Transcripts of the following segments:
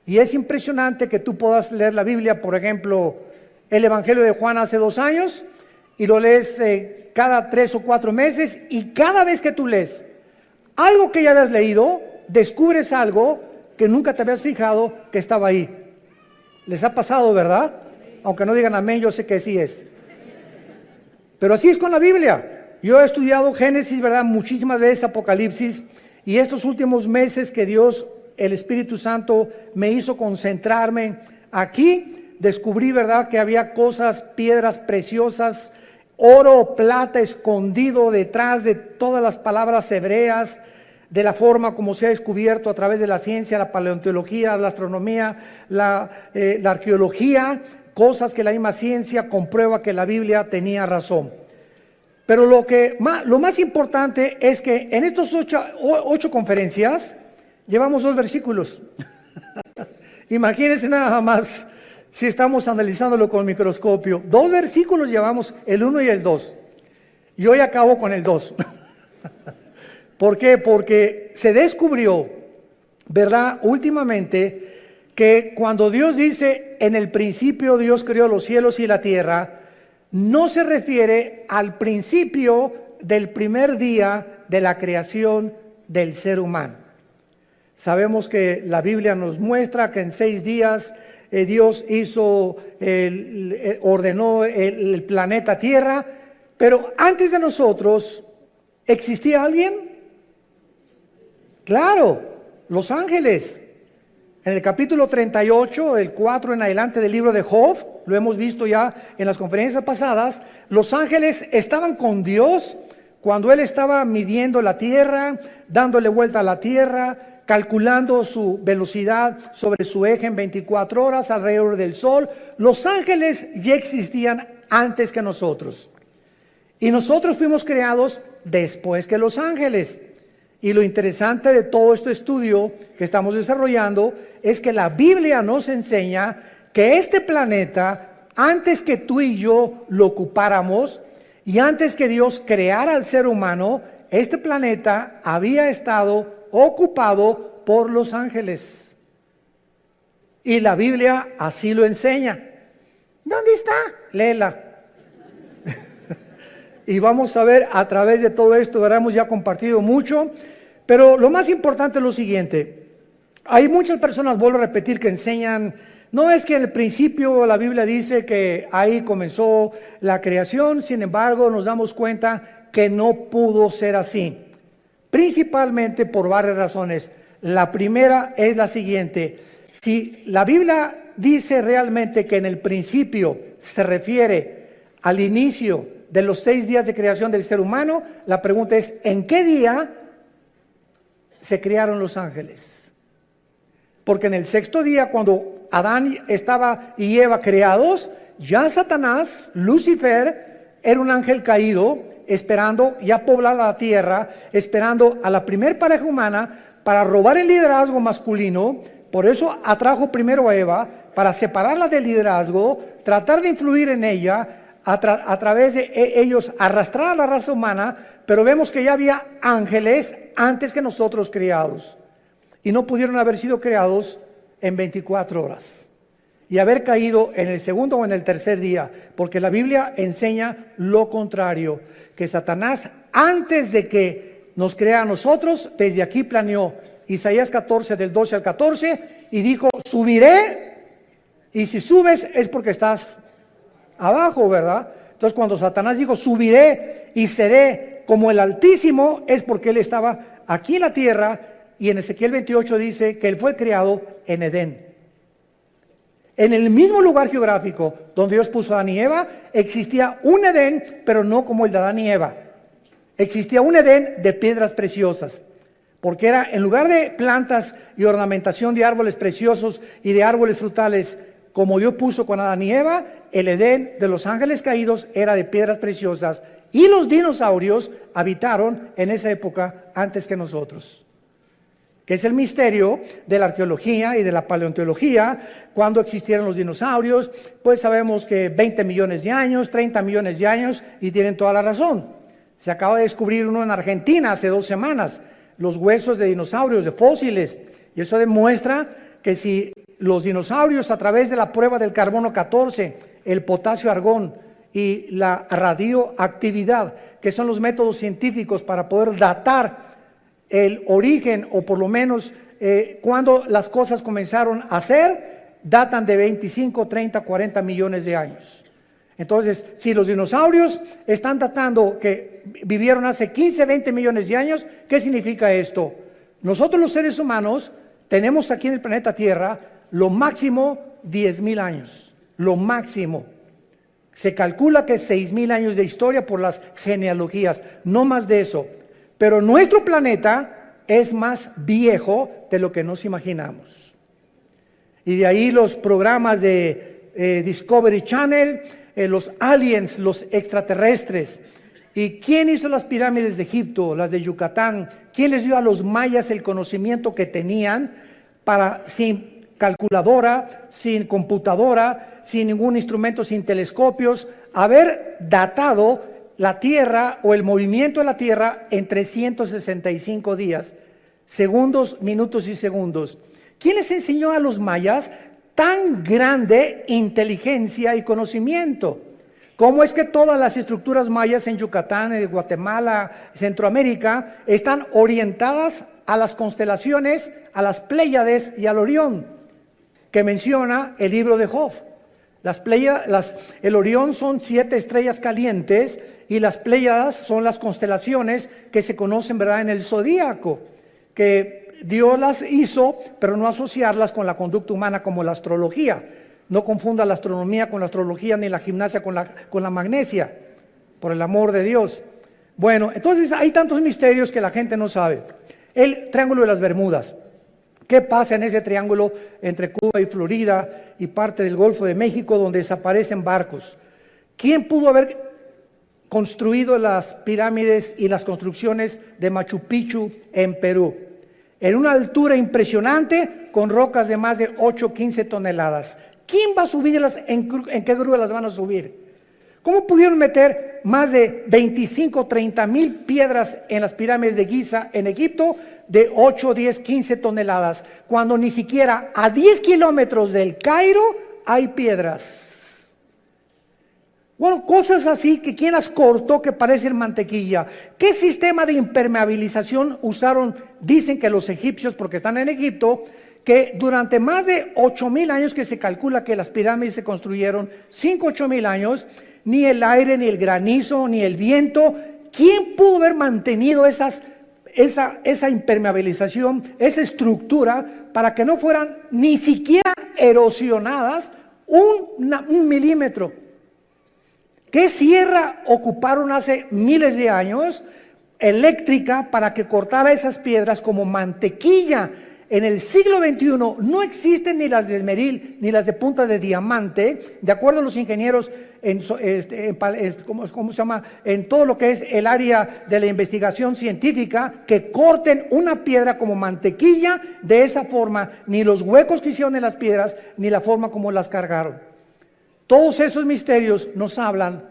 Y es impresionante que tú puedas leer la Biblia, por ejemplo, el Evangelio de Juan hace 2 años, y lo lees cada 3 o 4 meses, y cada vez que tú lees algo que ya habías leído, descubres algo que nunca te habías fijado que estaba ahí. ¿Les ha pasado, verdad? Aunque no digan amén, yo sé que sí es. Pero así es con la Biblia. Yo he estudiado Génesis, ¿verdad?, muchísimas veces, Apocalipsis, y estos últimos meses que Dios, el Espíritu Santo, me hizo concentrarme aquí, descubrí, ¿verdad?, que había cosas, piedras preciosas, oro, plata escondido detrás de todas las palabras hebreas, de la forma como se ha descubierto a través de la ciencia, la paleontología, la astronomía, la arqueología, cosas que la misma ciencia comprueba que la Biblia tenía razón. Pero lo más importante es que en estos 8 conferencias llevamos 2 versículos. Imagínense nada más si estamos analizándolo con el microscopio. 2 versículos llevamos, el 1 y el 2. Y hoy acabo con el 2. ¿Por qué? Porque se descubrió, ¿verdad?, últimamente, que cuando Dios dice, en el principio Dios creó los cielos y la tierra, no se refiere al principio del primer día de la creación del ser humano. Sabemos que la Biblia nos muestra que en 6 días Dios ordenó el planeta Tierra, pero antes de nosotros, ¿existía alguien? Claro, los ángeles. En el capítulo 38, del 4 en adelante del libro de Job, lo hemos visto ya en las conferencias pasadas, los ángeles estaban con Dios cuando Él estaba midiendo la tierra, dándole vuelta a la tierra, calculando su velocidad sobre su eje en 24 horas alrededor del sol. Los ángeles ya existían antes que nosotros. Y nosotros fuimos creados después que los ángeles. Y lo interesante de todo este estudio que estamos desarrollando es que la Biblia nos enseña que este planeta, antes que tú y yo lo ocupáramos y antes que Dios creara al ser humano, este planeta había estado ocupado por los ángeles. Y la Biblia así lo enseña. ¿Dónde está? Léela. Y vamos a ver a través de todo esto, hemos ya compartido mucho, pero lo más importante es lo siguiente. Hay muchas personas, vuelvo a repetir, que enseñan, no es que en el principio la Biblia dice que ahí comenzó la creación, sin embargo nos damos cuenta que no pudo ser así, principalmente por varias razones. La primera es la siguiente: si la Biblia dice realmente que en el principio se refiere al inicio de los 6 días de creación del ser humano, la pregunta es, ¿en qué día se crearon los ángeles? Porque en el 6º día, cuando Adán y Eva creados, ya Satanás, Lucifer, era un ángel caído, esperando ya poblar la tierra, esperando a la primer pareja humana para robar el liderazgo masculino. Por eso atrajo primero a Eva, para separarla del liderazgo, tratar de influir en ella, a través de ellos arrastrar a la raza humana, pero vemos que ya había ángeles antes que nosotros creados, y no pudieron haber sido creados en 24 horas y haber caído en el 2º o en el 3er día, porque la Biblia enseña lo contrario, que Satanás, antes de que nos crea a nosotros, desde aquí planeó. Isaías 14, del 12 al 14, y dijo, subiré, y si subes es porque estás abajo, ¿verdad? Entonces cuando Satanás dijo, subiré y seré como el Altísimo, es porque él estaba aquí en la tierra, y en Ezequiel 28 dice que él fue creado en Edén. En el mismo lugar geográfico donde Dios puso a Adán y Eva, existía un Edén, pero no como el de Adán y Eva. Existía un Edén de piedras preciosas, porque era, en lugar de plantas y ornamentación de árboles preciosos y de árboles frutales, como Dios puso con Adán y Eva, el Edén de los ángeles caídos era de piedras preciosas, y los dinosaurios habitaron en esa época antes que nosotros, que es el misterio de la arqueología y de la paleontología. Cuando existieron los dinosaurios, pues sabemos que 20 millones de años, 30 millones de años, y tienen toda la razón. Se acaba de descubrir uno en Argentina hace 2 semanas, los huesos de dinosaurios, de fósiles, y eso demuestra que si los dinosaurios, a través de la prueba del carbono 14, el potasio argón y la radioactividad, que son los métodos científicos para poder datar el origen, o por lo menos cuando las cosas comenzaron a ser, datan de 25, 30, 40 millones de años. Entonces, si los dinosaurios están datando que vivieron hace 15, 20 millones de años, ¿qué significa esto? Nosotros los seres humanos tenemos aquí en el planeta Tierra lo máximo 10,000 años, lo máximo. Se calcula que 6,000 años de historia por las genealogías, no más de eso. Pero nuestro planeta es más viejo de lo que nos imaginamos. Y de ahí los programas de Discovery Channel, los aliens, los extraterrestres. ¿Y quién hizo las pirámides de Egipto, las de Yucatán? ¿Quién les dio a los mayas el conocimiento que tenían para, sin calculadora, sin computadora, sin ningún instrumento, sin telescopios, haber datado la Tierra o el movimiento de la Tierra en 365 días, segundos, minutos y segundos? ¿Quién les enseñó a los mayas tan grande inteligencia y conocimiento? ¿Cómo es que todas las estructuras mayas en Yucatán, en Guatemala, Centroamérica, están orientadas a las constelaciones, a las Pléyades y al Orión, que menciona el libro de Job? El Orión son 7 estrellas calientes y las Pléyadas son las constelaciones que se conocen, ¿verdad?, en el zodíaco, que Dios las hizo, pero no asociarlas con la conducta humana como la astrología. No confunda la astronomía con la astrología, ni la gimnasia con la magnesia, por el amor de Dios. Bueno, entonces hay tantos misterios que la gente no sabe. El Triángulo de las Bermudas. ¿Qué pasa en ese triángulo entre Cuba y Florida y parte del Golfo de México, donde desaparecen barcos? ¿Quién pudo haber construido las pirámides y las construcciones de Machu Picchu en Perú? En una altura impresionante, con rocas de más de 8, 15 toneladas. ¿Quién va a subirlas? ¿En qué grúa las van a subir? ¿Cómo pudieron meter más de 25, 30 mil piedras en las pirámides de Giza en Egipto de 8, 10, 15 toneladas, cuando ni siquiera a 10 kilómetros del Cairo hay piedras? Bueno, cosas así que quién las cortó que parecen mantequilla. ¿Qué sistema de impermeabilización usaron? Dicen que los egipcios, porque están en Egipto, que durante más de 8,000 años que se calcula que las pirámides se construyeron, 5, 8,000 años, ni el aire, ni el granizo, ni el viento, ¿quién pudo haber mantenido esa impermeabilización, esa estructura, para que no fueran ni siquiera erosionadas un milímetro? ¿Qué sierra ocuparon hace miles de años eléctrica para que cortara esas piedras como mantequilla? En el siglo XXI no existen ni las de esmeril ni las de punta de diamante, de acuerdo a los ingenieros ¿cómo se llama? En todo lo que es el área de la investigación científica, que corten una piedra como mantequilla de esa forma, ni los huecos que hicieron en las piedras, ni la forma como las cargaron. Todos esos misterios nos hablan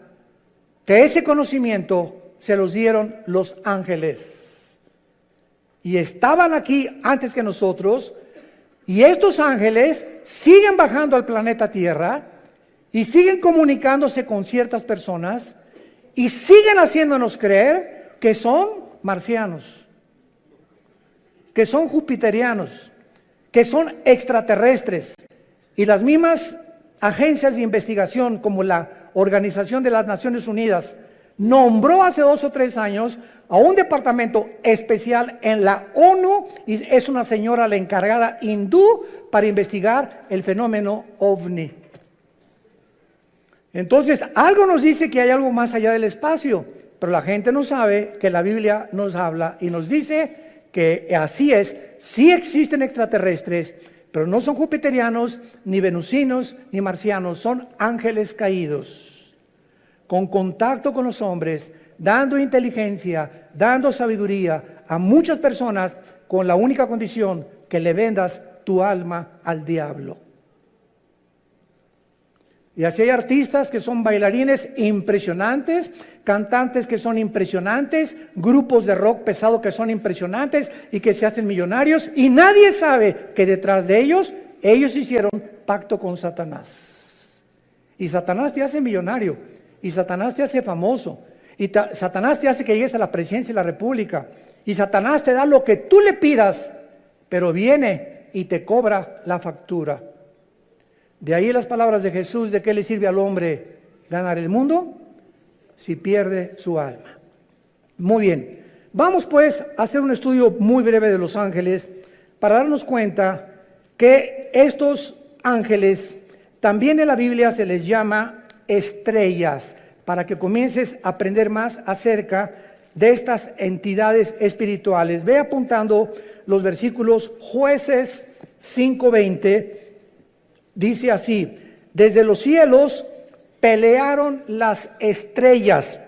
que ese conocimiento se los dieron los ángeles. Y estaban aquí antes que nosotros, y estos ángeles siguen bajando al planeta Tierra y siguen comunicándose con ciertas personas y siguen haciéndonos creer que son marcianos, que son jupiterianos, que son extraterrestres. Y las mismas agencias de investigación, como la Organización de las Naciones Unidas, nombró hace 2 o 3 años a un departamento especial en la ONU, y es una señora la encargada hindú para investigar el fenómeno OVNI. Entonces, algo nos dice que hay algo más allá del espacio, pero la gente no sabe que la Biblia nos habla y nos dice que así es. Sí existen extraterrestres, pero no son jupiterianos, ni venusinos, ni marcianos, son ángeles caídos, con contacto con los hombres, dando inteligencia, dando sabiduría a muchas personas, con la única condición que le vendas tu alma al diablo. Y así hay artistas que son bailarines impresionantes, cantantes que son impresionantes, grupos de rock pesado que son impresionantes y que se hacen millonarios, y nadie sabe que detrás de ellos ellos hicieron pacto con Satanás. Y Satanás te hace millonario, y Satanás te hace famoso, y Satanás te hace que llegues a la presidencia de la república, y Satanás te da lo que tú le pidas, pero viene y te cobra la factura. De ahí las palabras de Jesús: ¿de qué le sirve al hombre ganar el mundo si pierde su alma? Muy bien, vamos pues a hacer un estudio muy breve de los ángeles para darnos cuenta que estos ángeles también en la Biblia se les llama estrellas, para que comiences a aprender más acerca de estas entidades espirituales. Ve apuntando los versículos. Jueces 5:20 dice así: desde los cielos pelearon las estrellas,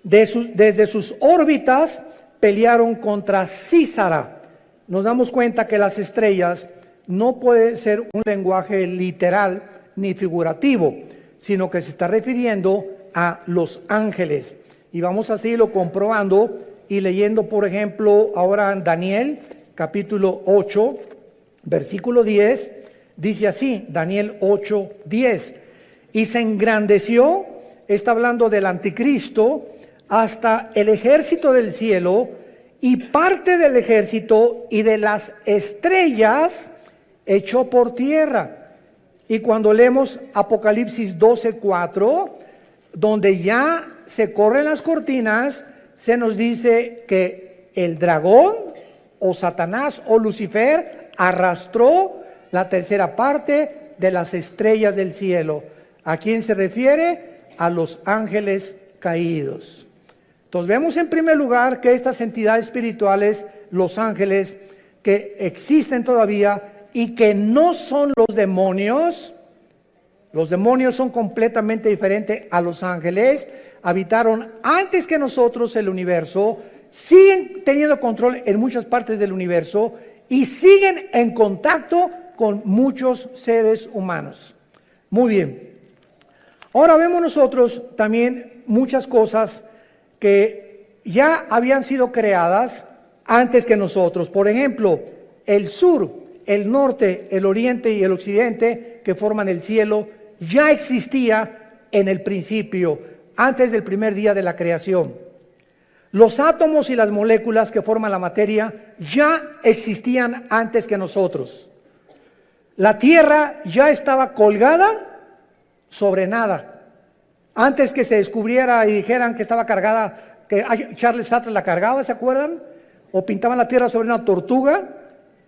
desde sus órbitas pelearon contra Císara. Nos damos cuenta que las estrellas no puede ser un lenguaje literal ni figurativo, sino que se está refiriendo a los ángeles. Y vamos a seguirlo comprobando y leyendo, por ejemplo, ahora en Daniel, capítulo 8, versículo 10, dice así, Daniel 8, 10. Y se engrandeció, está hablando del anticristo, hasta el ejército del cielo, y parte del ejército y de las estrellas echó por tierra. Y cuando leemos Apocalipsis 12:4, donde ya se corren las cortinas, se nos dice que el dragón o Satanás o Lucifer arrastró la tercera parte de las estrellas del cielo. ¿A quién se refiere? A los ángeles caídos. Entonces vemos en primer lugar que estas entidades espirituales, los ángeles, que existen todavía y que no son los demonios son completamente diferentes a los ángeles, habitaron antes que nosotros el universo, siguen teniendo control en muchas partes del universo y siguen en contacto con muchos seres humanos. Muy bien. Ahora vemos nosotros también muchas cosas que ya habían sido creadas antes que nosotros. Por ejemplo, el sur, el norte, el oriente y el occidente, que forman el cielo, ya existía en el principio, antes del primer día de la creación. Los átomos y las moléculas que forman la materia ya existían antes que nosotros. La tierra ya estaba colgada sobre nada. Antes que se descubriera y dijeran que estaba cargada, que Charles Sattler la cargaba, ¿se acuerdan? O pintaban la tierra sobre una tortuga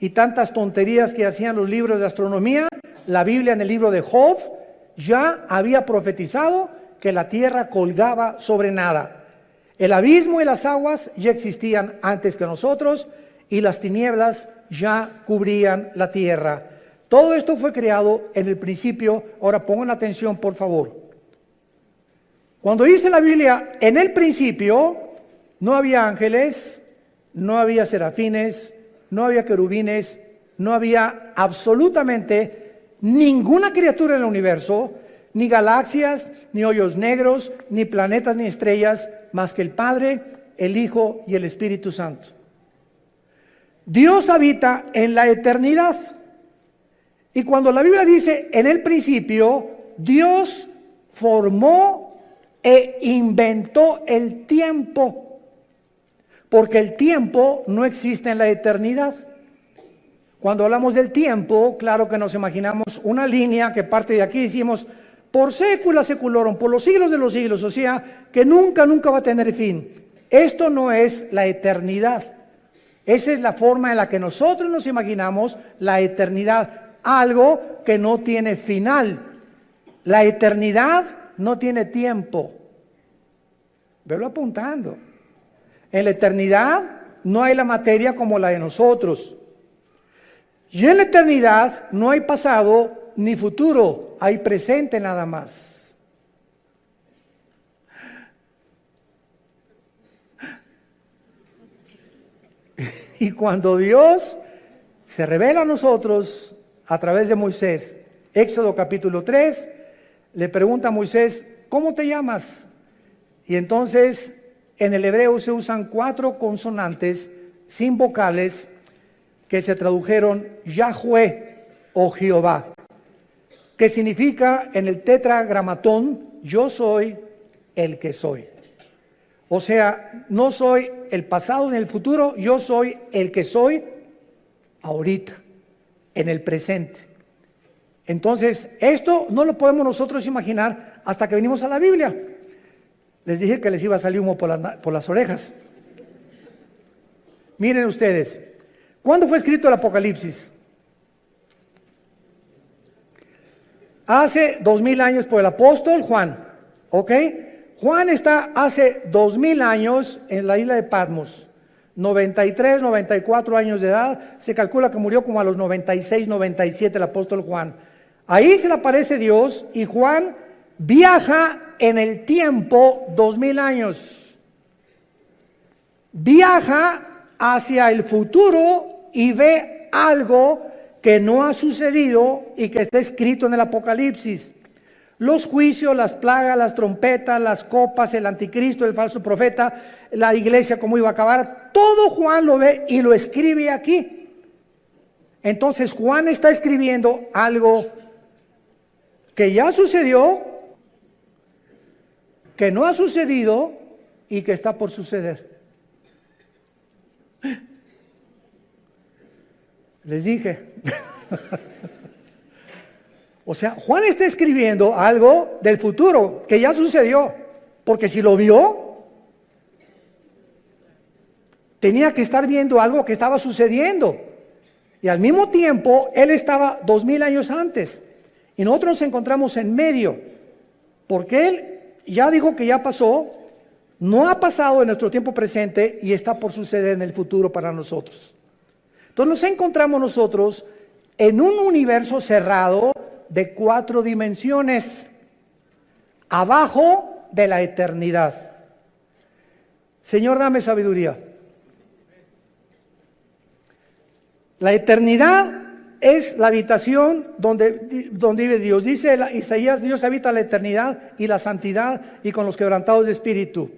y tantas tonterías que hacían los libros de astronomía. La Biblia en el libro de Job ya había profetizado que la tierra colgaba sobre nada. El abismo y las aguas ya existían antes que nosotros y las tinieblas ya cubrían la tierra. Todo esto fue creado en el principio. Ahora pongan atención, por favor. Cuando dice la Biblia, en el principio, no había ángeles, no había serafines, no había querubines, no había absolutamente ninguna criatura en el universo, ni galaxias, ni hoyos negros, ni planetas, ni estrellas, más que el Padre, el Hijo y el Espíritu Santo. Dios habita en la eternidad. Y cuando la Biblia dice en el principio, Dios formó e inventó el tiempo, porque el tiempo no existe en la eternidad. Cuando hablamos del tiempo, claro que nos imaginamos una línea que parte de aquí, decimos por sécula seculorum, por los siglos de los siglos, o sea, que nunca va a tener fin. Esto no es la eternidad. Esa es la forma en la que nosotros nos imaginamos la eternidad, algo que no tiene final. La eternidad no tiene tiempo. Velo apuntando. En la eternidad no hay la materia como la de nosotros. Y en la eternidad no hay pasado ni futuro, hay presente nada más. Y cuando Dios se revela a nosotros a través de Moisés, Éxodo capítulo 3, le pregunta a Moisés, ¿cómo te llamas? Y entonces en el hebreo se usan 4 consonantes sin vocales que se tradujeron Yahweh. o Jehová, que significa en el tetragramatón, yo soy el que soy. O sea, no soy el pasado ni el futuro, yo soy el que soy ahorita, en el presente. Entonces, esto no lo podemos nosotros imaginar hasta que venimos a la Biblia. Les dije que les iba a salir humo por las orejas. Miren ustedes, ¿cuándo fue escrito el Apocalipsis? Hace 2000 años por el apóstol Juan, ¿ok? Juan está hace 2000 años en la isla de Patmos, 93, 94 años de edad, se calcula que murió como a los 96, 97 el apóstol Juan. Ahí se le aparece Dios y Juan viaja en el tiempo 2000 años. Viaja hacia el futuro y ve algo que no ha sucedido y que está escrito en el Apocalipsis. Los juicios, las plagas, las trompetas, las copas, el anticristo, el falso profeta, la iglesia cómo iba a acabar, todo Juan lo ve y lo escribe aquí. Entonces Juan está escribiendo algo que ya sucedió, que no ha sucedido y que está por suceder. Les dije. O sea, Juan está escribiendo algo del futuro que ya sucedió, porque si lo vio, tenía que estar viendo algo que estaba sucediendo. Y al mismo tiempo, él estaba 2000 años antes. Y nosotros nos encontramos en medio, porque él ya dijo que ya pasó, no ha pasado en nuestro tiempo presente y está por suceder en el futuro para nosotros. Entonces nos encontramos nosotros en un universo cerrado de 4 dimensiones, abajo de la eternidad. Señor, dame sabiduría. La eternidad es la habitación donde vive Dios. Dice Isaías, Dios habita la eternidad y la santidad y con los quebrantados de espíritu.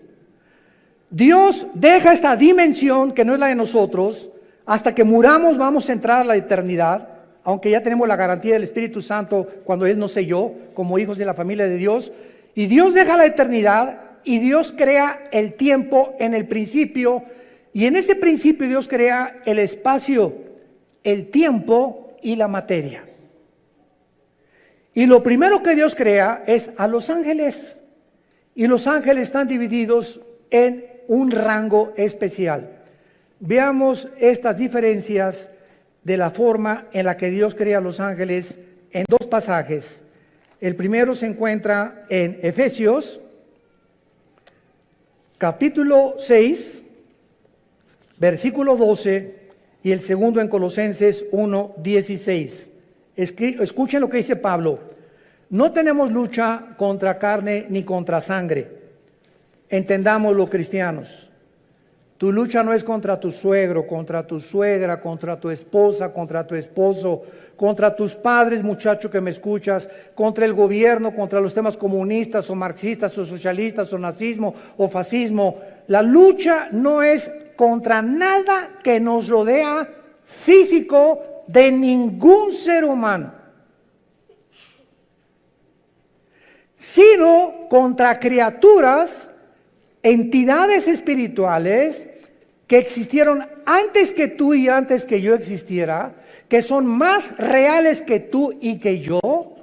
Dios deja esta dimensión que no es la de nosotros. Hasta que muramos vamos a entrar a la eternidad, aunque ya tenemos la garantía del Espíritu Santo cuando Él nos selló como hijos de la familia de Dios. Y Dios deja la eternidad y Dios crea el tiempo en el principio. Y en ese principio Dios crea el espacio, el tiempo y la materia. Y lo primero que Dios crea es a los ángeles. Y los ángeles están divididos en un rango especial. Veamos estas diferencias de la forma en la que Dios crea a los ángeles en 2 pasajes. El primero se encuentra en Efesios, capítulo 6, versículo 12, y el segundo en Colosenses 1, 16. Escuchen lo que dice Pablo. No tenemos lucha contra carne ni contra sangre. Entendamos los cristianos. Tu lucha no es contra tu suegro, contra tu suegra, contra tu esposa, contra tu esposo, contra tus padres, muchacho que me escuchas, contra el gobierno, contra los temas comunistas o marxistas o socialistas o nazismo o fascismo. La lucha no es contra nada que nos rodea físico de ningún ser humano, sino contra criaturas, entidades espirituales que existieron antes que tú y antes que yo existiera, que son más reales que tú y que yo,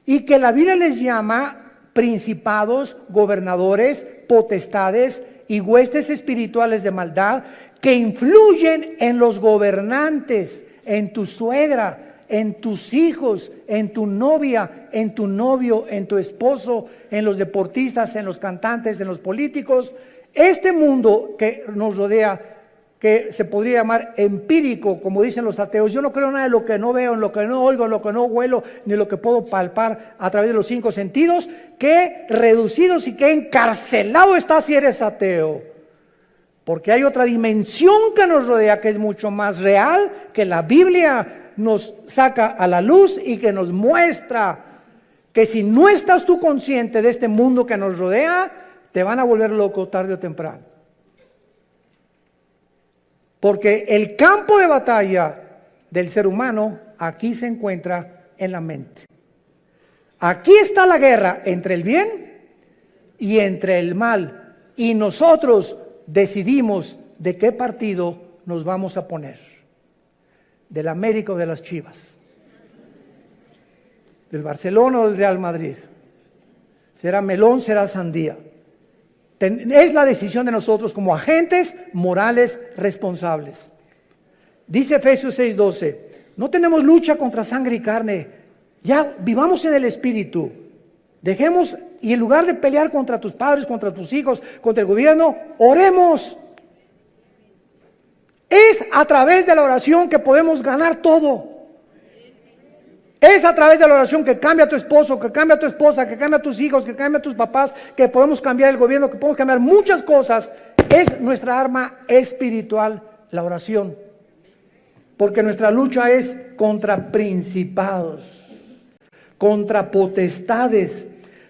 y que la Biblia les llama principados, gobernadores, potestades y huestes espirituales de maldad que influyen en los gobernantes, en tu suegra, en tus hijos, en tu novia, en tu novio, en tu esposo, en los deportistas, en los cantantes, en los políticos. Este mundo que nos rodea, que se podría llamar empírico, como dicen los ateos, yo no creo nada de lo que no veo, en lo que no oigo, en lo que no huelo, ni lo que puedo palpar a través de los 5 sentidos, qué reducidos y qué encarcelado estás si eres ateo. Porque hay otra dimensión que nos rodea que es mucho más real, que la Biblia nos saca a la luz y que nos muestra que si no estás tú consciente de este mundo que nos rodea, te van a volver loco tarde o temprano. Porque el campo de batalla del ser humano aquí se encuentra en la mente. Aquí está la guerra entre el bien y entre el mal. Y nosotros decidimos de qué partido nos vamos a poner. Del América o de las Chivas. Del Barcelona o del Real Madrid. Será melón, será sandía. Es la decisión de nosotros como agentes morales responsables. Dice Efesios 6:12, no tenemos lucha contra sangre y carne, ya vivamos en el Espíritu. Dejemos, y en lugar de pelear contra tus padres, contra tus hijos, contra el gobierno, oremos. Es a través de la oración que podemos ganar todo. Es a través de la oración que cambia a tu esposo, que cambia a tu esposa, que cambia a tus hijos, que cambia a tus papás, que podemos cambiar el gobierno, que podemos cambiar muchas cosas. Es nuestra arma espiritual, la oración. Porque nuestra lucha es contra principados, contra potestades,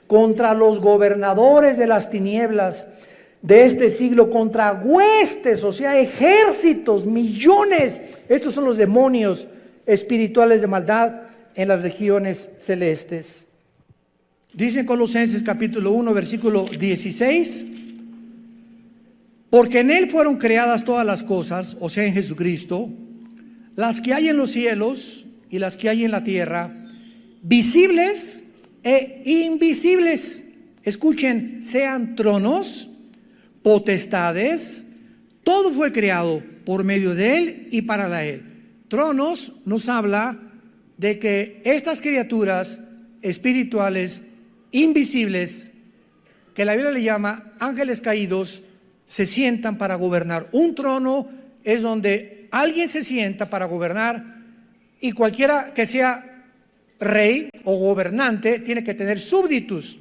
contra los gobernadores de las tinieblas de este siglo, contra huestes, o sea, ejércitos, millones. Estos son los demonios espirituales de maldad en las regiones celestes. Dice en Colosenses capítulo 1, versículo 16, porque en Él fueron creadas todas las cosas, o sea, en Jesucristo, las que hay en los cielos y las que hay en la tierra, visibles e invisibles. Escuchen, sean tronos, potestades, todo fue creado por medio de Él y para Él. Tronos nos habla de que estas criaturas espirituales invisibles, que la Biblia le llama ángeles caídos, se sientan para gobernar. Un trono es donde alguien se sienta para gobernar, y cualquiera que sea rey o gobernante tiene que tener súbditos,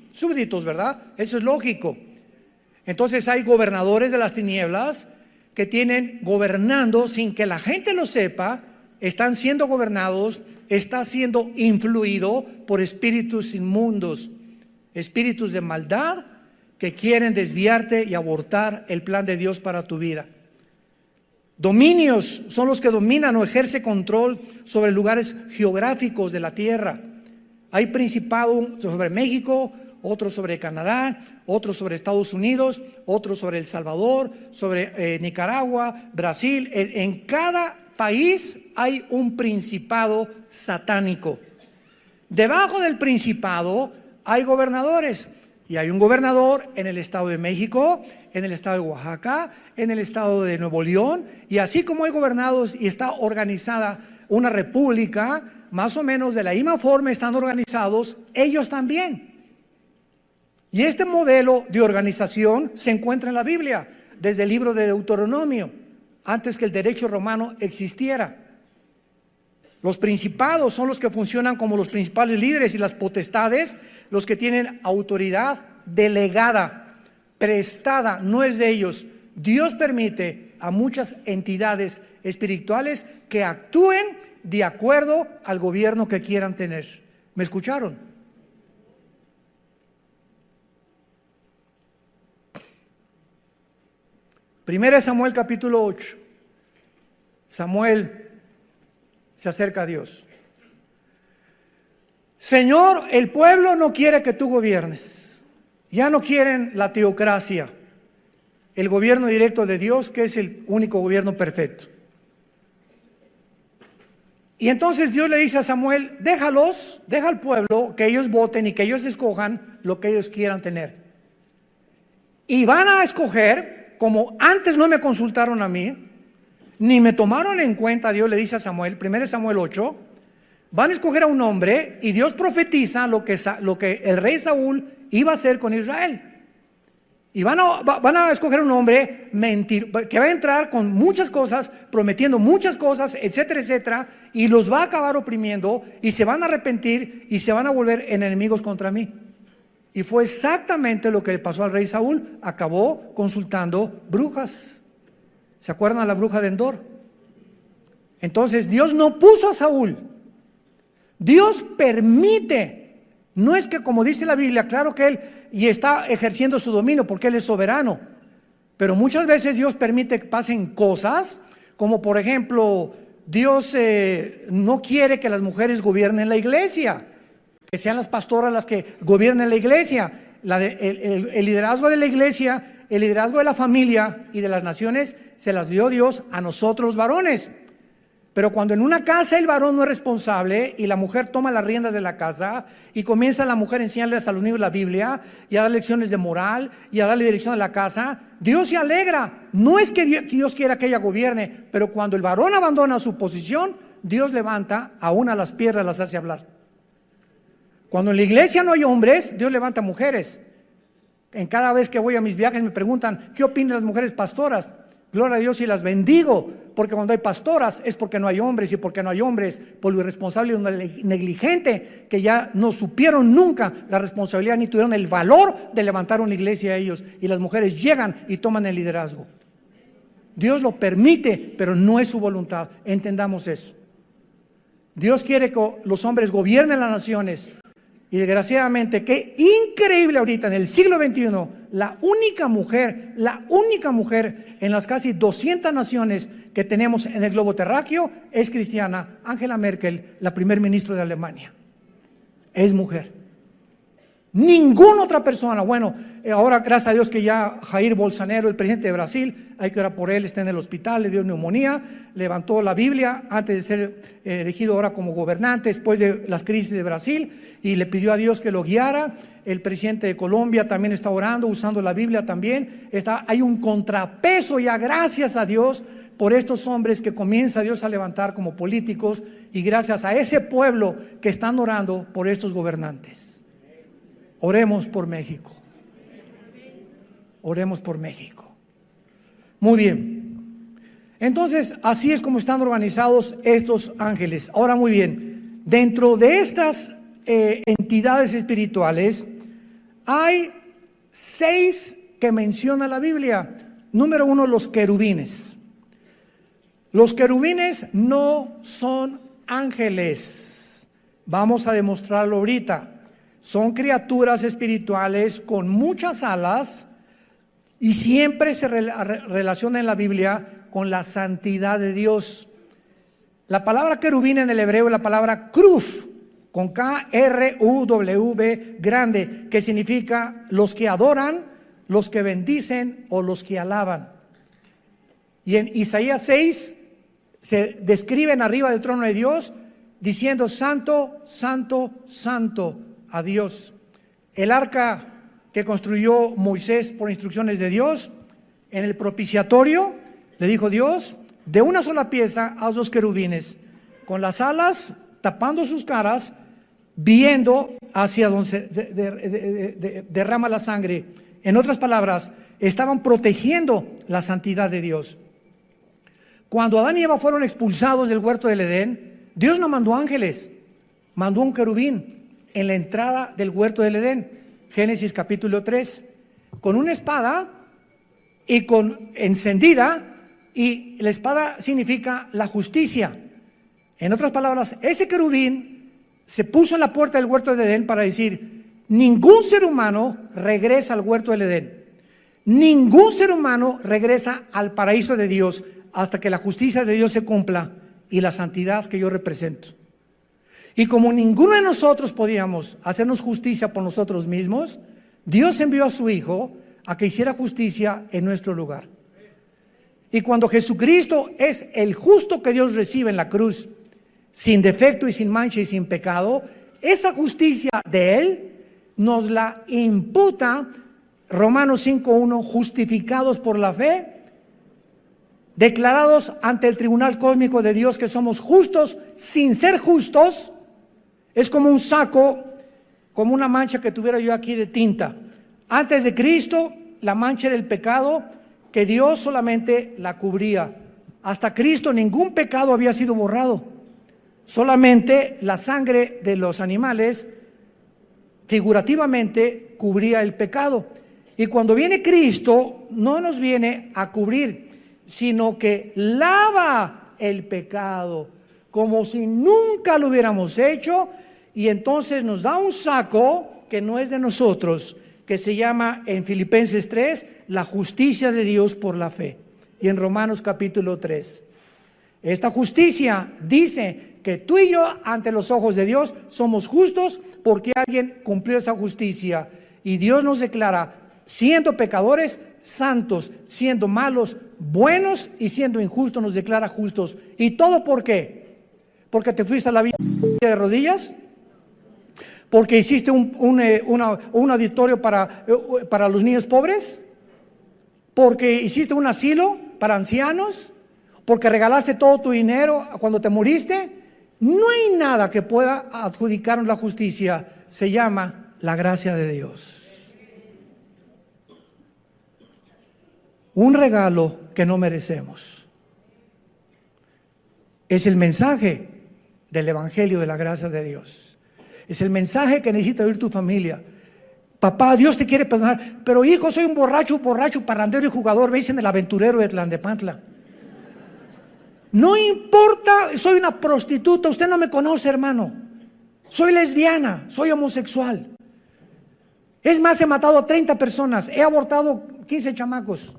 ¿verdad? Eso es lógico. Entonces hay gobernadores de las tinieblas que tienen gobernando sin que la gente lo sepa, están siendo gobernados, está siendo influido por espíritus inmundos, espíritus de maldad que quieren desviarte y abortar el plan de Dios para tu vida. Dominios son los que dominan o ejercen control sobre lugares geográficos de la tierra. Hay principado sobre México, otro sobre Canadá, otro sobre Estados Unidos, otro sobre El Salvador, sobre Nicaragua, Brasil. En cada país hay un principado satánico. Debajo del principado hay gobernadores, y hay un gobernador en el estado de México, en el estado de Oaxaca, en el estado de Nuevo León, y así como hay gobernados y está organizada una república, más o menos de la misma forma están organizados ellos también. Y este modelo de organización se encuentra en la Biblia, desde el libro de Deuteronomio, antes que el derecho romano existiera. Los principados son los que funcionan como los principales líderes, y las potestades, los que tienen autoridad delegada, prestada, no es de ellos. Dios permite a muchas entidades espirituales que actúen de acuerdo al gobierno que quieran tener. ¿Me escucharon? Primera Samuel capítulo 8. Samuel se acerca a Dios. Señor, el pueblo no quiere que tú gobiernes. Ya no quieren la teocracia, el gobierno directo de Dios, que es el único gobierno perfecto. Y entonces Dios le dice a Samuel, deja al pueblo que ellos voten y que ellos escojan lo que ellos quieran tener. Y van a escoger, como antes no me consultaron a mí, ni me tomaron en cuenta, Dios le dice a Samuel, 1 Samuel 8, van a escoger a un hombre, y Dios profetiza lo que el rey Saúl iba a hacer con Israel. Y van a escoger un hombre que va a entrar con muchas cosas, prometiendo muchas cosas, etcétera, etcétera, y los va a acabar oprimiendo, y se van a arrepentir y se van a volver enemigos contra mí. Y fue exactamente lo que le pasó al rey Saúl. Acabó consultando brujas. ¿Se acuerdan a la bruja de Endor? Entonces Dios no puso a Saúl. Dios permite. No es que, como dice la Biblia, claro que Él y está ejerciendo su dominio porque Él es soberano. Pero muchas veces Dios permite que pasen cosas, como por ejemplo Dios no quiere que las mujeres gobiernen la iglesia, que sean las pastoras las que gobiernen la iglesia. El liderazgo de la iglesia, el liderazgo de la familia y de las naciones se las dio Dios a nosotros varones. Pero cuando en una casa el varón no es responsable y la mujer toma las riendas de la casa y comienza la mujer a enseñarles a los niños la Biblia y a dar lecciones de moral y a darle dirección a la casa, Dios se alegra. No es que Dios quiera que ella gobierne, pero cuando el varón abandona su posición, Dios levanta a una las piedras, las hace hablar. Cuando en la iglesia no hay hombres, Dios levanta mujeres. En cada vez que voy a mis viajes me preguntan, ¿qué opinan las mujeres pastoras? Gloria a Dios y las bendigo, porque cuando hay pastoras es porque no hay hombres, y porque no hay hombres por lo irresponsable y lo negligente que ya no supieron nunca la responsabilidad ni tuvieron el valor de levantar una iglesia a ellos, y las mujeres llegan y toman el liderazgo. Dios lo permite, pero no es su voluntad. Entendamos eso. Dios quiere que los hombres gobiernen las naciones. Y desgraciadamente, qué increíble ahorita en el siglo XXI, la única mujer en las casi 200 naciones que tenemos en el globo terráqueo es cristiana. Angela Merkel, la primer ministro de Alemania, es mujer. Ninguna otra persona. Bueno, ahora gracias a Dios que ya Jair Bolsonaro, el presidente de Brasil, hay que orar por él, está en el hospital, le dio neumonía, levantó la Biblia antes de ser elegido ahora como gobernante después de las crisis de Brasil, y le pidió a Dios que lo guiara. El presidente de Colombia también está orando, usando la Biblia también. Hay un contrapeso ya, gracias a Dios, por estos hombres que comienza Dios a levantar como políticos, y gracias a ese pueblo que están orando por estos gobernantes. Oremos por México. Oremos por México. Muy bien. Entonces, así es como están organizados estos ángeles. Ahora, muy bien. Dentro de estas entidades espirituales, hay 6 que menciona la Biblia. Número 1, los querubines. Los querubines no son ángeles. Vamos a demostrarlo ahorita. Son criaturas espirituales con muchas alas, y siempre se relaciona en la Biblia con la santidad de Dios. La palabra querubín en el hebreo es la palabra kruf, con K-R-U-W grande, que significa los que adoran, los que bendicen o los que alaban. Y en Isaías 6 se describen arriba del trono de Dios diciendo: santo, santo, santo a Dios. El arca que construyó Moisés por instrucciones de Dios, en el propiciatorio le dijo Dios: de una sola pieza haz 2 querubines, con las alas tapando sus caras, viendo hacia donde se derrama la sangre. En otras palabras, estaban protegiendo la santidad de Dios. Cuando Adán y Eva fueron expulsados del huerto del Edén, Dios no mandó ángeles, mandó un querubín en la entrada del huerto del Edén. Génesis capítulo 3, con una espada y con encendida, y la espada significa la justicia. En otras palabras, ese querubín se puso en la puerta del huerto del Edén para decir: ningún ser humano regresa al huerto del Edén, ningún ser humano regresa al paraíso de Dios hasta que la justicia de Dios se cumpla y la santidad que yo represento. Y como ninguno de nosotros podíamos hacernos justicia por nosotros mismos, Dios envió a su Hijo a que hiciera justicia en nuestro lugar. Y cuando Jesucristo es el justo que Dios recibe en la cruz, sin defecto y sin mancha y sin pecado, esa justicia de Él nos la imputa Romanos 5:1, justificados por la fe, declarados ante el tribunal cósmico de Dios que somos justos sin ser justos. Es como un saco, como una mancha que tuviera yo aquí de tinta. Antes de Cristo, la mancha era el pecado, que Dios solamente la cubría. Hasta Cristo ningún pecado había sido borrado. Solamente la sangre de los animales figurativamente cubría el pecado. Y cuando viene Cristo, no nos viene a cubrir, sino que lava el pecado, como si nunca lo hubiéramos hecho. Y entonces nos da un saco que no es de nosotros, que se llama en Filipenses 3, la justicia de Dios por la fe, y en Romanos capítulo 3. Esta justicia dice que tú y yo ante los ojos de Dios somos justos porque alguien cumplió esa justicia. Y Dios nos declara, siendo pecadores, santos, siendo malos, buenos, y siendo injustos nos declara justos. ¿Y todo por qué? Porque te fuiste a la vida de rodillas, porque hiciste un auditorio para los niños pobres, porque hiciste un asilo para ancianos, porque regalaste todo tu dinero cuando te moriste. No hay nada que pueda adjudicarnos la justicia. Se llama la gracia de Dios. Un regalo que no merecemos. Es el mensaje del Evangelio de la gracia de Dios. Es el mensaje que necesita oír tu familia. Papá, Dios te quiere perdonar, pero hijo, soy un borracho, parrandero y jugador, me dicen el aventurero de Tlalnepantla. No importa, soy una prostituta, usted no me conoce, hermano. Soy lesbiana, soy homosexual. Es más, he matado a 30 personas, he abortado 15 chamacos.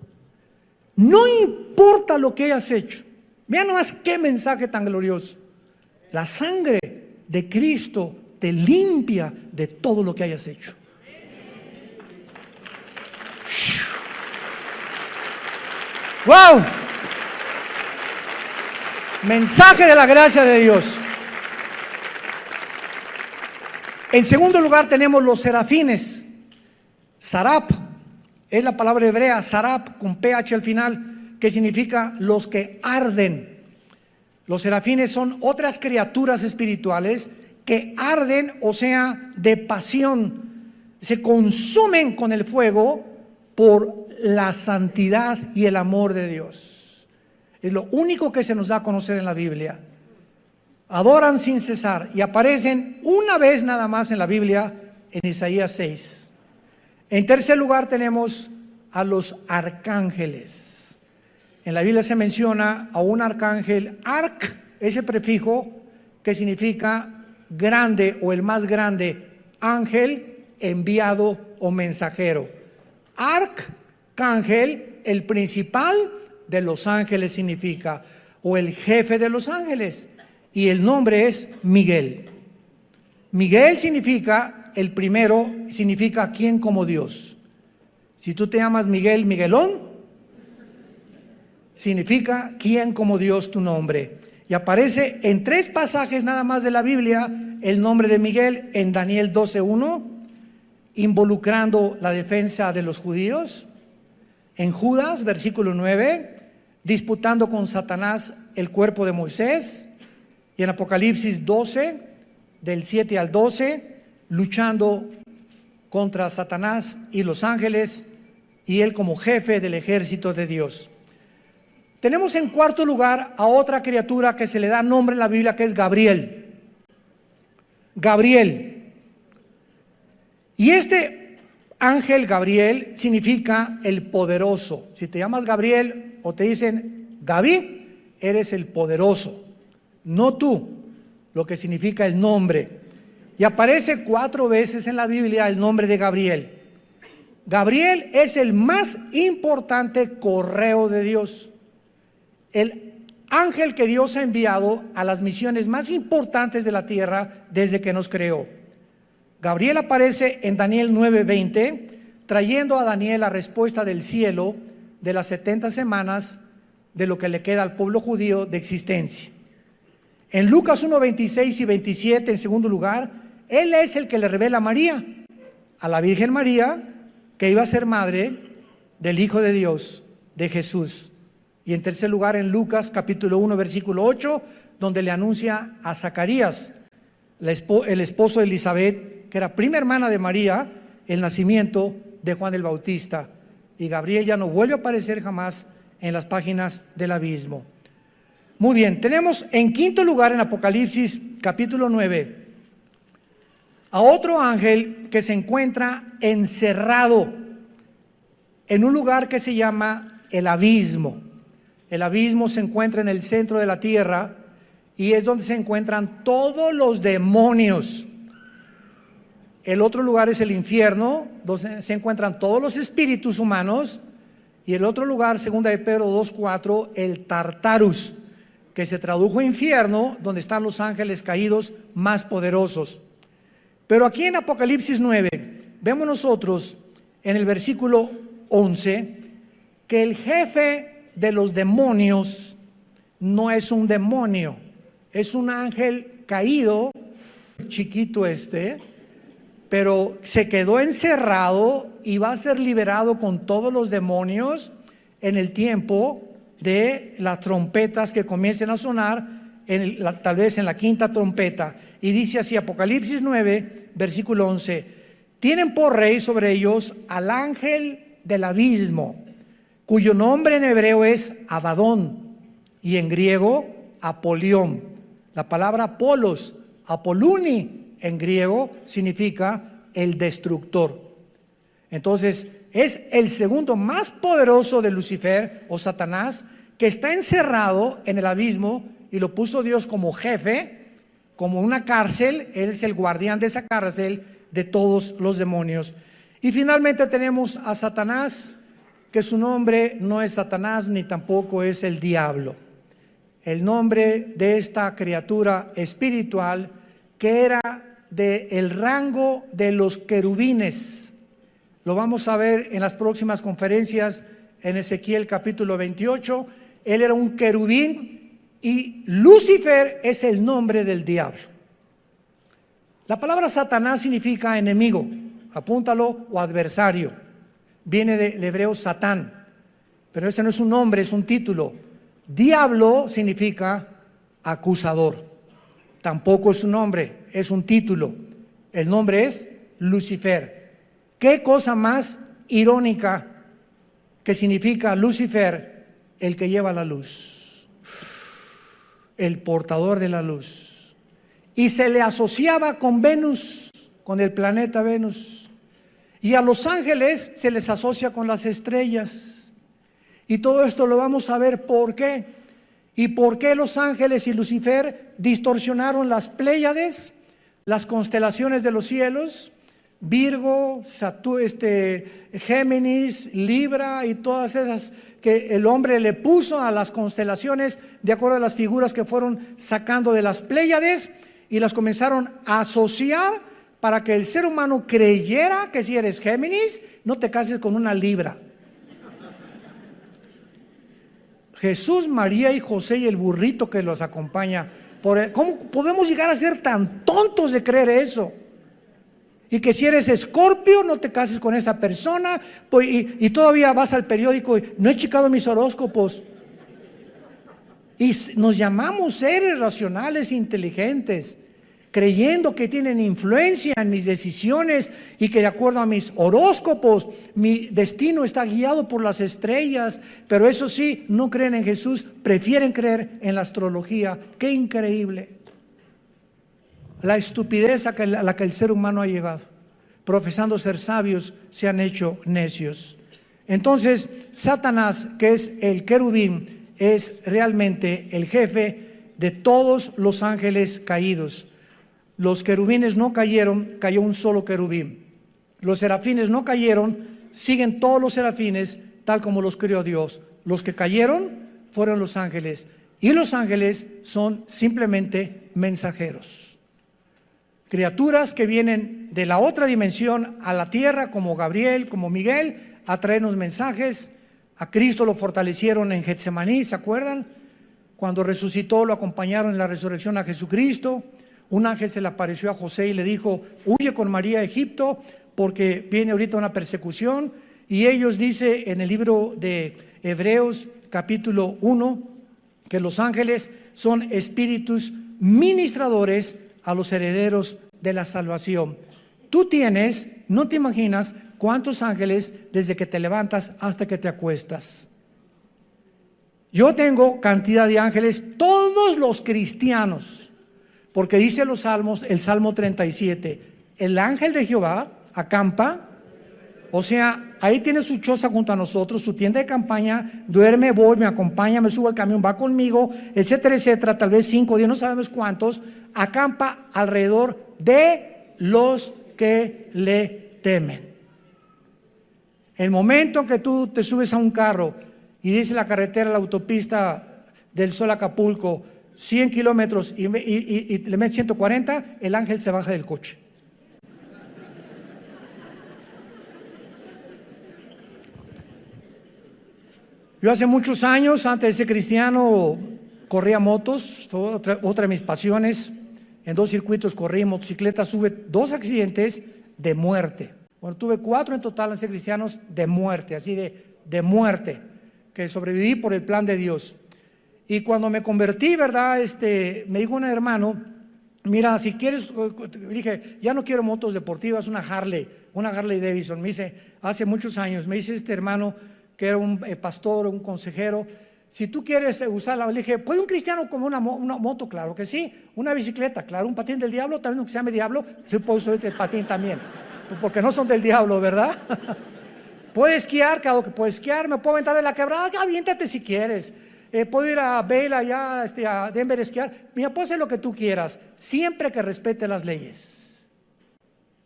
No importa lo que hayas hecho. Vean nomás qué mensaje tan glorioso. La sangre de Cristo te limpia de todo lo que hayas hecho. ¡Wow! Mensaje de la gracia de Dios. En segundo lugar tenemos los serafines. Sarap es la palabra hebrea, Sarap con PH al final, que significa los que arden. Los serafines son otras criaturas espirituales que arden, o sea, de pasión, se consumen con el fuego por la santidad y el amor de Dios. Es lo único que se nos da a conocer en la Biblia. Adoran sin cesar y aparecen una vez nada más en la Biblia, en Isaías 6. En tercer lugar tenemos a los arcángeles. En la Biblia se menciona a un arcángel, arc, ese prefijo que significa grande o el más grande, ángel, enviado o mensajero. Arcángel, el principal de los ángeles significa, o el jefe de los ángeles, y el nombre es Miguel. Miguel significa, el primero significa quién como Dios. Si tú te llamas Miguel, Miguelón, significa quién como Dios tu nombre. Y aparece en 3 pasajes nada más de la Biblia el nombre de Miguel, en Daniel 12:1, involucrando la defensa de los judíos. En Judas, versículo 9, disputando con Satanás el cuerpo de Moisés. Y en Apocalipsis 12, del 7 al 12, luchando contra Satanás y los ángeles, y él como jefe del ejército de Dios. Tenemos en cuarto lugar a otra criatura que se le da nombre en la Biblia, que es Gabriel. Gabriel. Y este ángel Gabriel significa el poderoso. Si te llamas Gabriel o te dicen Gaby, eres el poderoso, no tú, lo que significa el nombre. Y aparece 4 veces en la Biblia el nombre de Gabriel. Gabriel es el más importante correo de Dios. El ángel que Dios ha enviado a las misiones más importantes de la tierra desde que nos creó. Gabriel aparece en Daniel 9:20, trayendo a Daniel la respuesta del cielo de las 70 semanas de lo que le queda al pueblo judío de existencia. En Lucas 1:26 y 27, en segundo lugar, él es el que le revela a María, a la Virgen María, que iba a ser madre del Hijo de Dios, de Jesús. Y en tercer lugar, en Lucas capítulo 1, versículo 8, donde le anuncia a Zacarías, el esposo de Elizabeth, que era prima hermana de María, el nacimiento de Juan el Bautista. Y Gabriel ya no vuelve a aparecer jamás en las páginas del abismo. Muy bien, tenemos en quinto lugar en Apocalipsis capítulo 9 a otro ángel que se encuentra encerrado en un lugar que se llama el abismo. El abismo se encuentra en el centro de la tierra y es donde se encuentran todos los demonios. El otro lugar es el infierno, donde se encuentran todos los espíritus humanos. Y el otro lugar, segunda de Pedro 2:4, el Tartarus, que se tradujo infierno, donde están los ángeles caídos más poderosos. Pero aquí en Apocalipsis 9, vemos nosotros en el versículo 11, que el jefe de los demonios no es un demonio, es un ángel caído, chiquito pero se quedó encerrado y va a ser liberado con todos los demonios en el tiempo de las trompetas que comiencen a sonar, tal vez en la quinta trompeta. Y dice así, Apocalipsis 9, versículo 11, tienen por rey sobre ellos al ángel del abismo, cuyo nombre en hebreo es Abadón y en griego Apolión. La palabra Apolos, Apoluni en griego significa el destructor. Entonces es el segundo más poderoso de Lucifer o Satanás, que está encerrado en el abismo y lo puso Dios como jefe, como una cárcel. Él es el guardián de esa cárcel de todos los demonios. Y finalmente tenemos a Satanás, que su nombre no es Satanás ni tampoco es el diablo. El nombre de esta criatura espiritual que era del rango de los querubines. Lo vamos a ver en las próximas conferencias en Ezequiel capítulo 28. Él era un querubín y Lucifer es el nombre del diablo. La palabra Satanás significa enemigo, apúntalo, o adversario. Viene del hebreo Satán, pero ese no es un nombre, es un título. Diablo significa acusador. Tampoco es un nombre, es un título. El nombre es Lucifer. ¿Qué cosa más irónica que significa Lucifer? El que lleva la luz, el portador de la luz. Y se le asociaba con Venus, con el planeta Venus. Y a los ángeles se les asocia con las estrellas. Y todo esto lo vamos a ver por qué. ¿Y por qué los ángeles y Lucifer distorsionaron las Pléyades, las constelaciones de los cielos? Virgo, Géminis, Libra y todas esas que el hombre le puso a las constelaciones de acuerdo a las figuras que fueron sacando de las Pléyades, y las comenzaron a asociar para que el ser humano creyera que si eres Géminis, no te cases con una Libra. Jesús, María y José y el burrito que los acompaña. ¿Cómo podemos llegar a ser tan tontos de creer eso? Y que si eres Escorpio, no te cases con esa persona, pues, y todavía vas al periódico y no he checado mis horóscopos. Y nos llamamos seres racionales, inteligentes, creyendo que tienen influencia en mis decisiones y que de acuerdo a mis horóscopos, mi destino está guiado por las estrellas. Pero eso sí, no creen en Jesús, prefieren creer en la astrología. ¡Qué increíble! La estupidez a la que el ser humano ha llegado. Profesando ser sabios, se han hecho necios. Entonces, Satanás, que es el querubín, es realmente el jefe de todos los ángeles caídos. Los querubines no cayeron, cayó un solo querubín. Los serafines no cayeron, siguen todos los serafines tal como los creó Dios. Los que cayeron fueron los ángeles, y los ángeles son simplemente mensajeros. Criaturas que vienen de la otra dimensión a la tierra, como Gabriel, como Miguel, a traernos mensajes. A Cristo lo fortalecieron en Getsemaní, ¿se acuerdan? Cuando resucitó, lo acompañaron en la resurrección a Jesucristo. Un ángel se le apareció a José y le dijo: huye con María a Egipto porque viene ahorita una persecución. Y ellos, dice en el libro de Hebreos capítulo 1, que los ángeles son espíritus ministradores a los herederos de la salvación. Tú tienes, no te imaginas cuántos ángeles desde que te levantas hasta que te acuestas. Yo tengo cantidad de ángeles, todos los cristianos, porque dice los salmos, el Salmo 37, el ángel de Jehová acampa, o sea, ahí tiene su choza junto a nosotros, su tienda de campaña, duerme, voy, me acompaña, me subo al camión, va conmigo, etcétera, etcétera, tal vez 5, 10, no sabemos cuántos, acampa alrededor de los que le temen. El momento que tú te subes a un carro y dice la carretera, la autopista, del Sol a Acapulco, 100 kilómetros y le metes 140, el ángel se baja del coche. Yo hace muchos años, antes de ser cristiano, corría motos, fue otra de mis pasiones. En 2 circuitos corrí motocicletas, tuve 2 accidentes de muerte. Bueno, tuve 4 en total en ser cristianos de muerte, así de muerte, que sobreviví por el plan de Dios. Y cuando me convertí, ¿verdad? Me dijo un hermano, mira, si quieres, dije, ya no quiero motos deportivas, una Harley Davidson. Me dice, hace muchos años, me dice este hermano, que era un pastor, un consejero, si tú quieres usarla, le dije, ¿puede un cristiano como una moto? Claro que sí. Una bicicleta, claro. Un patín del diablo, también aunque se llame diablo, se puede usar el patín también, porque no son del diablo, ¿verdad? Puede esquiar, claro que puede esquiar. Me puedo aventar de la quebrada, aviéntate si quieres. Puedo ir a Vail allá, a Denver a esquiar. Mira, puedes hacer lo que tú quieras, siempre que respete las leyes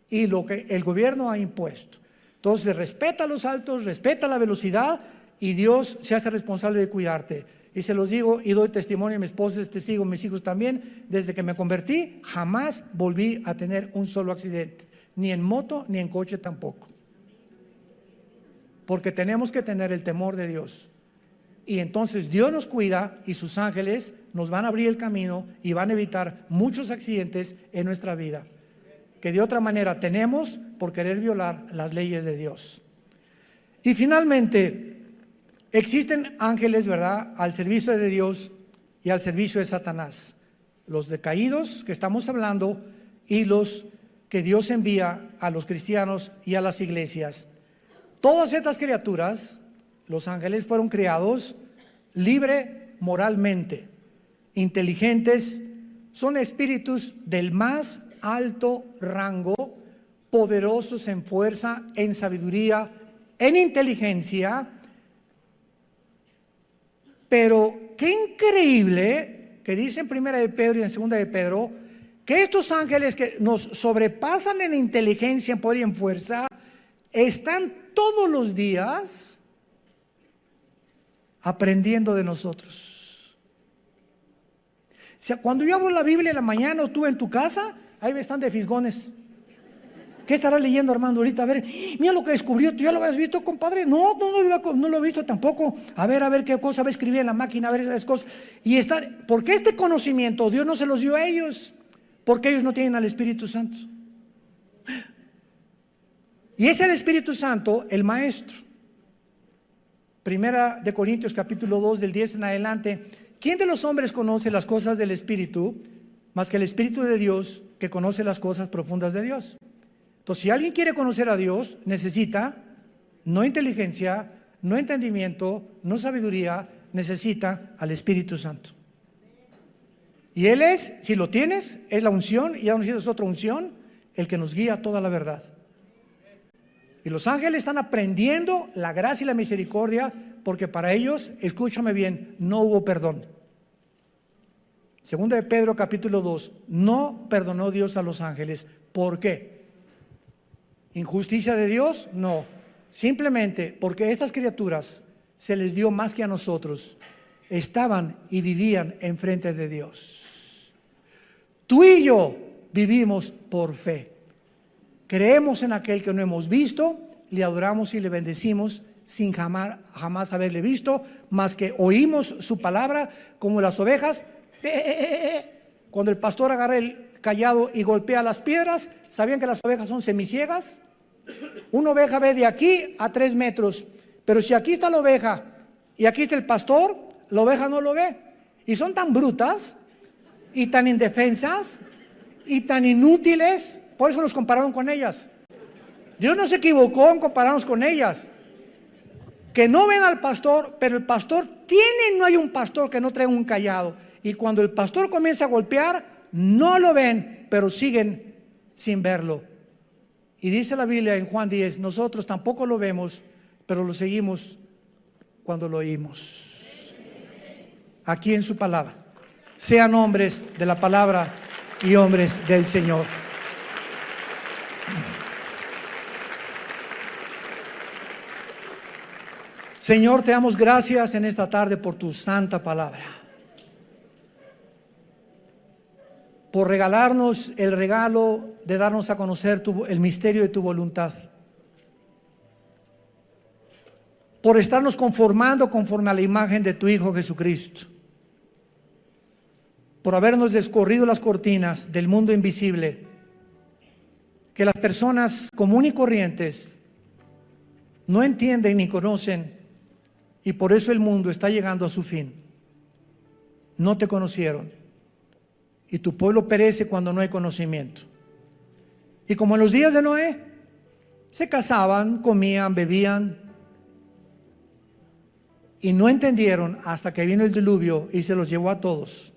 y lo que el gobierno ha impuesto. Entonces respeta los altos, respeta la velocidad y Dios se hace responsable de cuidarte. Y se los digo y doy testimonio, mi esposa es testigo, mis hijos también, desde que me convertí jamás volví a tener un solo accidente, ni en moto ni en coche tampoco. Porque tenemos que tener el temor de Dios. Y entonces Dios nos cuida y sus ángeles nos van a abrir el camino y van a evitar muchos accidentes en nuestra vida, que de otra manera tenemos por querer violar las leyes de Dios. Y finalmente, existen ángeles, ¿verdad?, al servicio de Dios y al servicio de Satanás. Los decaídos que estamos hablando y los que Dios envía a los cristianos y a las iglesias. Todas estas criaturas, los ángeles, fueron creados libre moralmente, inteligentes, son espíritus del más alto rango, poderosos en fuerza, en sabiduría, en inteligencia. Pero qué increíble que dice en 1 de Pedro y en 2 de Pedro que estos ángeles que nos sobrepasan en inteligencia, en poder y en fuerza, están todos los días aprendiendo de nosotros. O sea, cuando yo abro la Biblia en la mañana o tú en tu casa, ahí están de fisgones. ¿Qué estará leyendo, Armando, ahorita? A ver, mira lo que descubrió. ¿Tú ya lo habías visto, compadre? No lo he visto tampoco. A ver qué cosa va a escribir en la máquina, a ver esas cosas. Porque este conocimiento Dios no se los dio a ellos, porque ellos no tienen al Espíritu Santo. Y es el Espíritu Santo el maestro. 1 de Corintios capítulo 2 del 10 en adelante. ¿Quién de los hombres conoce las cosas del Espíritu más que el Espíritu de Dios, que conoce las cosas profundas de Dios? Entonces, si alguien quiere conocer a Dios, necesita no inteligencia, no entendimiento, no sabiduría, necesita al Espíritu Santo. Y Él es, si lo tienes, es la unción, y ya no necesitas otra unción, el que nos guía a toda la verdad. Y los ángeles están aprendiendo la gracia y la misericordia, porque para ellos, escúchame bien, no hubo perdón. 2 de Pedro capítulo 2, no perdonó Dios a los ángeles. ¿Por qué? ¿Injusticia de Dios? No. Simplemente porque estas criaturas se les dio más que a nosotros. Estaban y vivían enfrente de Dios. Tú y yo vivimos por fe. Creemos en aquel que no hemos visto, le adoramos y le bendecimos sin jamás haberle visto, más que oímos su palabra como las ovejas. Cuando el pastor agarra el callado y golpea las piedras, ¿sabían que las ovejas son semiciegas? Una oveja ve de aquí a 3 metros, pero si aquí está la oveja y aquí está el pastor, la oveja no lo ve. Y son tan brutas y tan indefensas y tan inútiles, por eso nos compararon con ellas. Dios no se equivocó en compararnos con ellas, que no ven al pastor, pero el pastor no hay un pastor que no traiga un callado. Y cuando el pastor comienza a golpear, no lo ven, pero siguen sin verlo. Y dice la Biblia en Juan 10, nosotros tampoco lo vemos, pero lo seguimos cuando lo oímos. Aquí en su palabra. Sean hombres de la palabra y hombres del Señor. Señor, te damos gracias en esta tarde por tu santa palabra. por regalarnos el regalo de darnos a conocer el misterio de tu voluntad, por estarnos conformando conforme a la imagen de tu Hijo Jesucristo, por habernos descorrido las cortinas del mundo invisible, que las personas comunes y corrientes no entienden ni conocen, y por eso el mundo está llegando a su fin. No te conocieron, y tu pueblo perece cuando no hay conocimiento. Y como en los días de Noé, se casaban, comían, bebían, y no entendieron hasta que vino el diluvio y se los llevó a todos.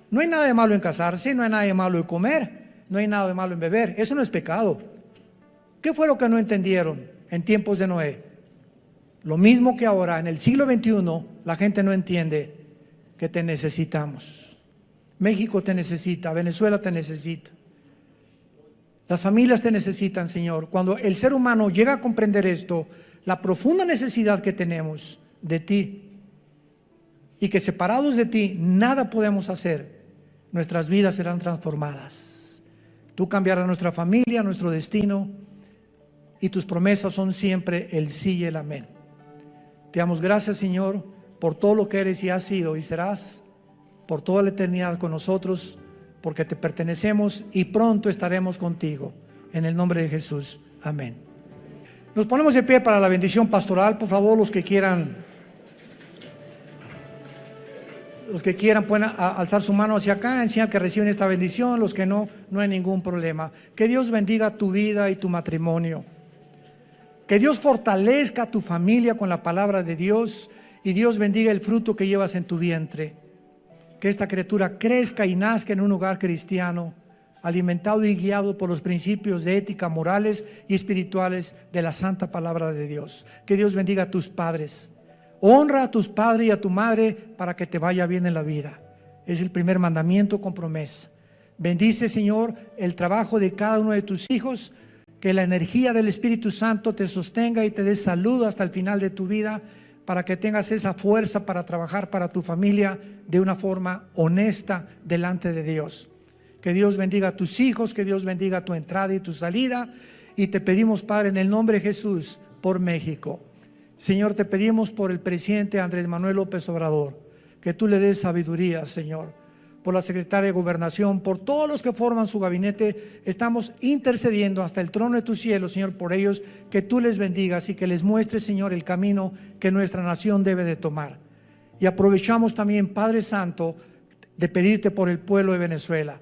No hay nada de malo en casarse, no hay nada de malo en comer, no hay nada de malo en beber. Eso no es pecado. ¿Qué fue lo que no entendieron en tiempos de Noé? Lo mismo que ahora, en el siglo XXI, la gente no entiende que te necesitamos. México te necesita, Venezuela te necesita. Las familias te necesitan, Señor. Cuando el ser humano llega a comprender esto, la profunda necesidad que tenemos de ti, y que separados de ti nada podemos hacer, nuestras vidas serán transformadas. Tú cambiarás nuestra familia, nuestro destino, y tus promesas son siempre el sí y el amén. Te damos gracias, Señor, por todo lo que eres y has sido y serás por toda la eternidad con nosotros, porque te pertenecemos y pronto estaremos contigo. En el nombre de Jesús, amén. Nos ponemos de pie para la bendición pastoral. Por favor, los que quieran pueden alzar su mano hacia acá, en señal que reciben esta bendición. Los que no, no hay ningún problema. Que Dios bendiga tu vida y tu matrimonio. Que Dios fortalezca tu familia con la palabra de Dios, y Dios bendiga el fruto que llevas en tu vientre. Que esta criatura crezca y nazca en un hogar cristiano, alimentado y guiado por los principios de ética, morales y espirituales de la santa palabra de Dios. Que Dios bendiga a tus padres. Honra a tus padres y a tu madre para que te vaya bien en la vida. Es el primer mandamiento con promesa. Bendice, Señor, el trabajo de cada uno de tus hijos. Que la energía del Espíritu Santo te sostenga y te dé salud hasta el final de tu vida, para que tengas esa fuerza para trabajar para tu familia de una forma honesta delante de Dios. Que Dios bendiga a tus hijos, que Dios bendiga tu entrada y tu salida. Y te pedimos, Padre, en el nombre de Jesús, por México. Señor, te pedimos por el presidente Andrés Manuel López Obrador, que tú le des sabiduría, Señor. Por la secretaria de Gobernación, por todos los que forman su gabinete, estamos intercediendo hasta el trono de tu cielo, Señor, por ellos, que tú les bendigas y que les muestres, Señor, el camino que nuestra nación debe de tomar. Y aprovechamos también, Padre Santo, de pedirte por el pueblo de Venezuela,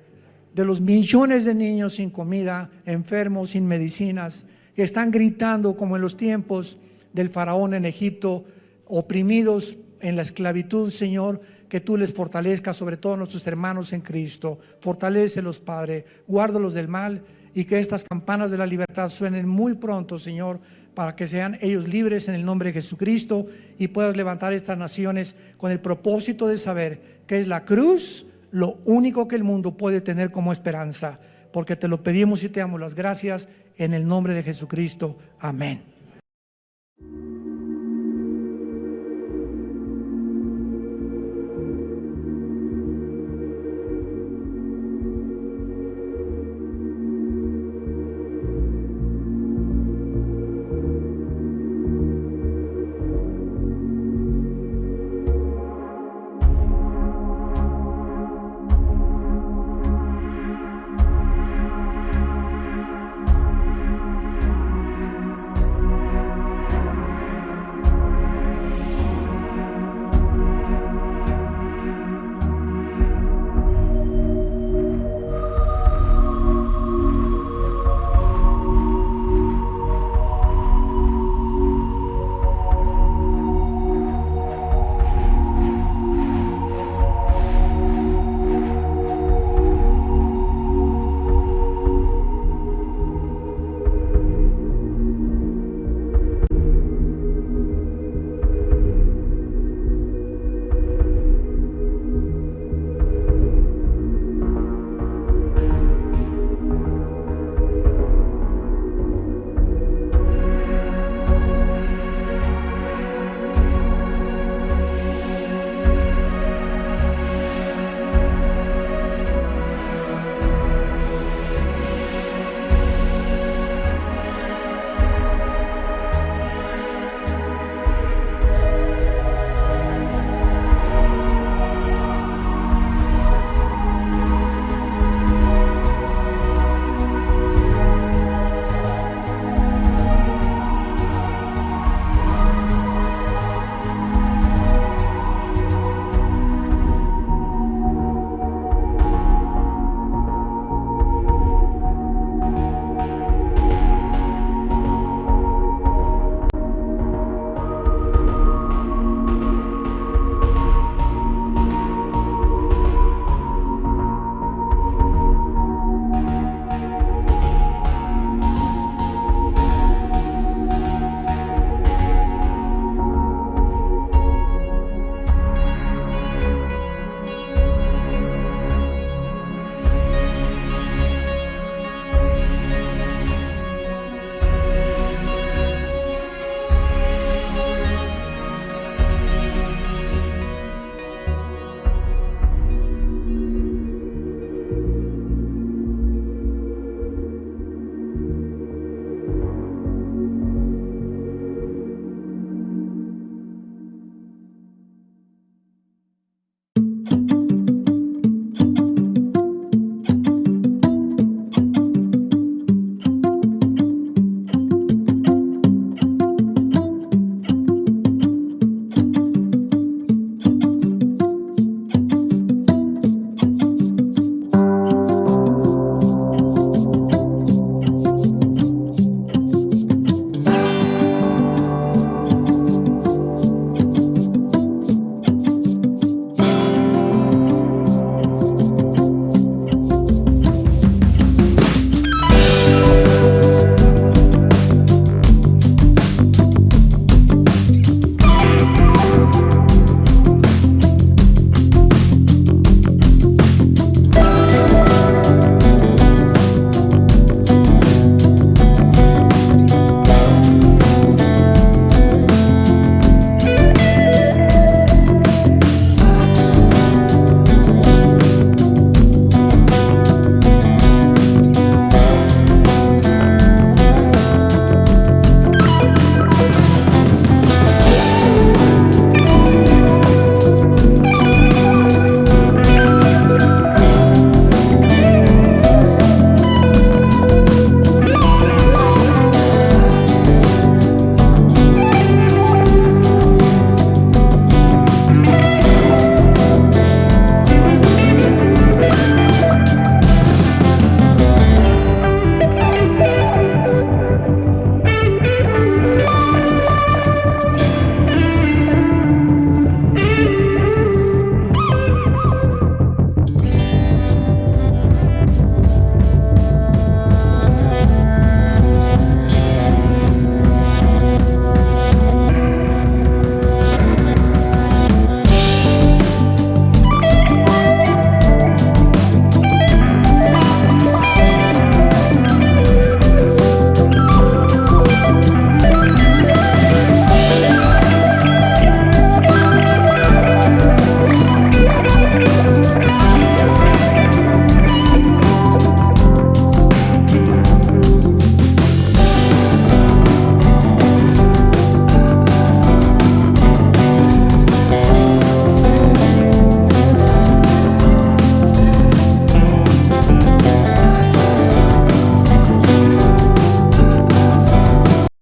de los millones de niños sin comida, enfermos, sin medicinas, que están gritando como en los tiempos del faraón en Egipto, oprimidos en la esclavitud, Señor. Que tú les fortalezcas, sobre todo a nuestros hermanos en Cristo. Fortalécelos, Padre, guárdalos del mal, y que estas campanas de la libertad suenen muy pronto, Señor, para que sean ellos libres en el nombre de Jesucristo, y puedas levantar estas naciones con el propósito de saber que es la cruz lo único que el mundo puede tener como esperanza, porque te lo pedimos y te damos las gracias en el nombre de Jesucristo. Amén.